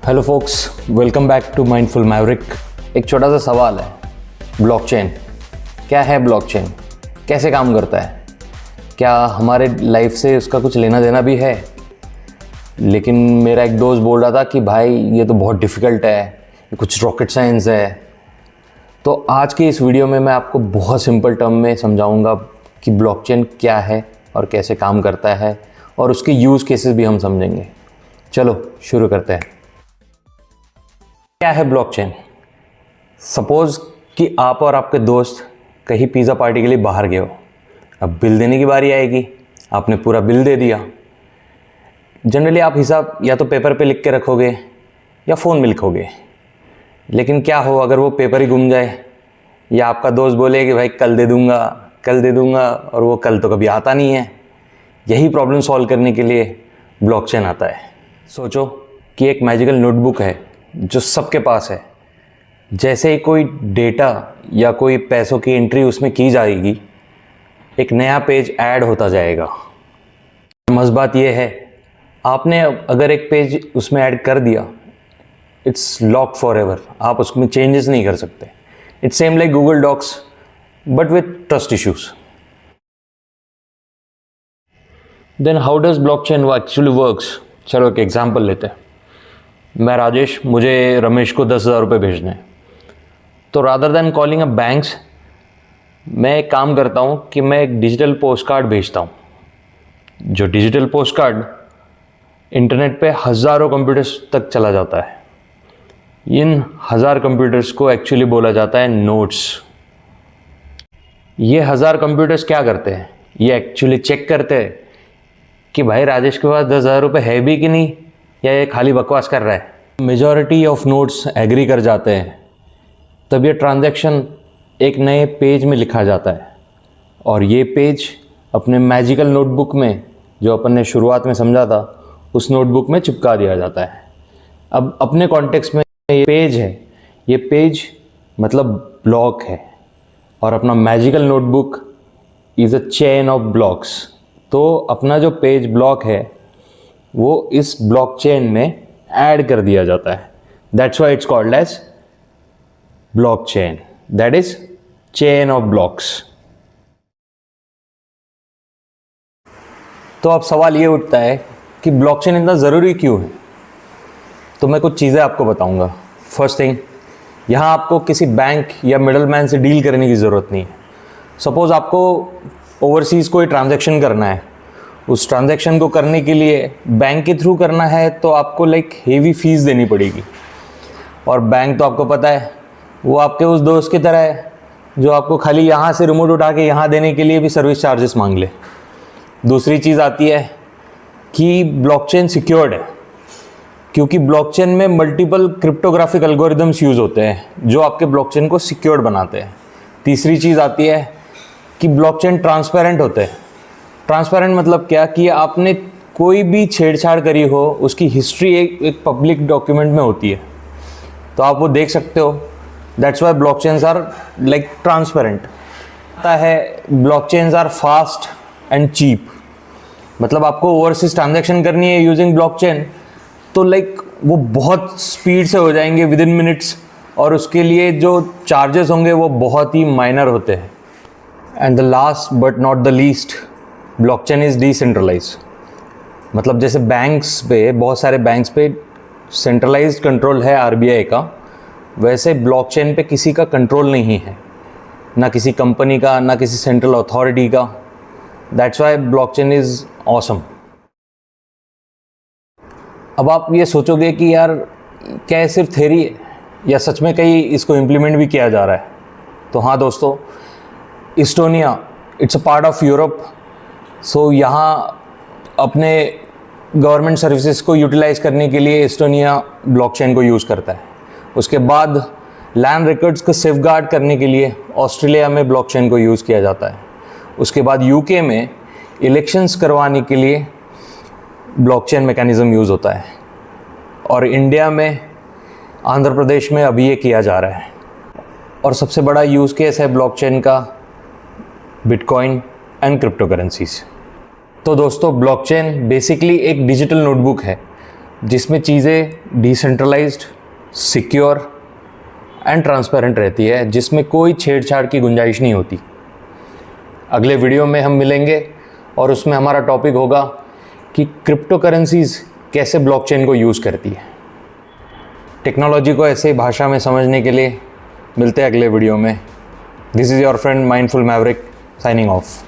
Hello folks, welcome back to Mindful Maverick. एक छोटा सा सवाल है, ब्लॉकचेन क्या है? ब्लॉकचेन कैसे काम करता है? क्या हमारे लाइफ से उसका कुछ लेना देना भी है? लेकिन मेरा एक दोस्त बोल रहा था कि भाई ये तो बहुत डिफ़िकल्ट है, ये कुछ रॉकेट साइंस है। तो आज के इस वीडियो में मैं आपको बहुत सिंपल टर्म में समझाऊंगा कि ब्लॉकचेन क्या है और कैसे काम करता है, और उसके यूज़ केसेस भी हम समझेंगे। चलो शुरू करते हैं। क्या है ब्लॉकचेन? सपोज कि आप और आपके दोस्त कहीं पिज़्ज़ा पार्टी के लिए बाहर गए हो। अब बिल देने की बारी आएगी, आपने पूरा बिल दे दिया। जनरली आप हिसाब या तो पेपर पे लिख के रखोगे या फ़ोन में लिखोगे। लेकिन क्या हो अगर वो पेपर ही गुम जाए, या आपका दोस्त बोले कि भाई कल दे दूंगा, और वो कल तो कभी आता नहीं है। यही प्रॉब्लम सॉल्व करने के लिए ब्लॉकचेन आता है। सोचो कि एक मैजिकल नोटबुक है जो सबके पास है। जैसे ही कोई डेटा या कोई पैसों की एंट्री उसमें की जाएगी, एक नया पेज ऐड होता जाएगा। मज़ बात यह है, आपने अगर एक पेज उसमें ऐड कर दिया, इट्स लॉक फॉर एवर। आप उसमें चेंजेस नहीं कर सकते। It's same like Google Docs but with trust issues. Then how does blockchain actually works? चलो एक एग्जांपल लेते हैं। मैं राजेश, मुझे रमेश को 10,000 रुपये भेजने हैं। तो रादर देन कॉलिंग अ बैंक्स, मैं एक काम करता हूँ कि मैं एक डिजिटल पोस्ट कार्ड भेजता हूँ। जो डिजिटल पोस्ट कार्ड इंटरनेट पे हज़ारों कंप्यूटर्स तक चला जाता है। इन 1000 कंप्यूटर्स को एक्चुअली बोला जाता है नोड्स। ये 1000 कंप्यूटर्स क्या करते हैं? ये एक्चुअली चेक करते हैं कि भाई राजेश के पास 10,000 रुपये है भी कि नहीं, या ये खाली बकवास कर रहा है। मेजॉरिटी ऑफ नोड्स एग्री कर जाते हैं, तब ये ट्रांजैक्शन एक नए पेज में लिखा जाता है। और ये पेज अपने मैजिकल नोटबुक में, जो अपन ने शुरुआत में समझा था, उस नोटबुक में चिपका दिया जाता है। अब अपने कॉन्टेक्स्ट में ये पेज है, ये पेज मतलब ब्लॉक है, और अपना magical notebook is a chain of blocks. तो अपना जो पेज ब्लॉक है वो इस ब्लॉकचेन में ऐड कर दिया जाता है। That's why it's called as blockchain, that is chain of blocks. तो अब सवाल ये उठता है कि ब्लॉकचेन इतना ज़रूरी क्यों है? तो मैं कुछ चीज़ें आपको बताऊंगा। फर्स्ट थिंग, यहाँ आपको किसी बैंक या मिडलमैन से डील करने की ज़रूरत नहीं है। सपोज़ आपको ओवरसीज़ कोई ट्रांजैक्शन करना है, उस ट्रांजैक्शन को करने के लिए बैंक के थ्रू करना है तो आपको हेवी फीस देनी पड़ेगी। और बैंक तो आपको पता है वो आपके उस दोस्त की तरह है जो आपको खाली यहाँ से रिमोट उठा के यहाँ देने के लिए भी सर्विस चार्जेस मांग ले। दूसरी चीज़ आती है कि ब्लॉकचेन सिक्योर्ड है, क्योंकि ब्लॉकचेन में मल्टीपल क्रिप्टोग्राफिक एल्गोरिदम्स यूज़ होते हैं जो आपके ब्लॉकचेन को सिक्योर्ड बनाते हैं। तीसरी चीज़ आती है कि ब्लॉकचेन ट्रांसपेरेंट होते हैं। ट्रांसपेरेंट मतलब क्या कि आपने कोई भी छेड़छाड़ करी हो, उसकी हिस्ट्री एक पब्लिक डॉक्यूमेंट में होती है, तो आप वो देख सकते हो। That's why blockchains are transparent. आता है blockchains are fast and cheap. मतलब आपको ओवरसीज ट्रांजैक्शन करनी है यूजिंग ब्लॉकचेन, तो वो बहुत स्पीड से हो जाएंगे विद इन मिनट्स, और उसके लिए जो चार्जेस होंगे वो बहुत ही माइनर होते हैं। And the last but not the least, blockchain is decentralize. मतलब जैसे बैंक्स पे, बहुत सारे बैंक्स पे सेंट्रलाइज्ड कंट्रोल है आरबीआई का, वैसे ब्लॉकचेन पे किसी का कंट्रोल नहीं है, ना किसी कंपनी का, ना किसी सेंट्रल अथॉरिटी का। That's why blockchain is awesome. अब आप ये सोचोगे कि यार क्या ये सिर्फ थ्योरी है या सच में कहीं इसको इम्प्लीमेंट भी किया जा रहा है? तो हाँ दोस्तों, Estonia it's a part of Europe. So यहाँ अपने गवर्नमेंट सर्विसेज को यूटिलाइज करने के लिए इस्टोनिया ब्लॉकचेन को यूज़ करता है। उसके बाद लैंड रिकॉर्ड्स को सेफगार्ड करने के लिए ऑस्ट्रेलिया में ब्लॉकचेन को यूज़ किया जाता है। उसके बाद यूके में इलेक्शंस करवाने के लिए ब्लॉकचेन मैकेनिज़्म यूज़ होता है, और इंडिया में, आंध्र प्रदेश में अभी ये किया जा रहा है। और सबसे बड़ा यूज़ केस है ब्लॉकचेन का बिटकॉइन एंड क्रिप्टो करेंसीज। तो दोस्तों, ब्लॉकचेन बेसिकली एक डिजिटल नोटबुक है जिसमें चीज़ें डिसेंट्रलाइज्ड, सिक्योर एंड ट्रांसपेरेंट रहती है, जिसमें कोई छेड़छाड़ की गुंजाइश नहीं होती। अगले वीडियो में हम मिलेंगे और उसमें हमारा टॉपिक होगा कि क्रिप्टो करेंसीज कैसे ब्लॉकचेन को यूज़ करती है। टेक्नोलॉजी को ऐसे भाषा में समझने के लिए मिलते हैं अगले वीडियो में। This is your friend mindful Maverick signing off.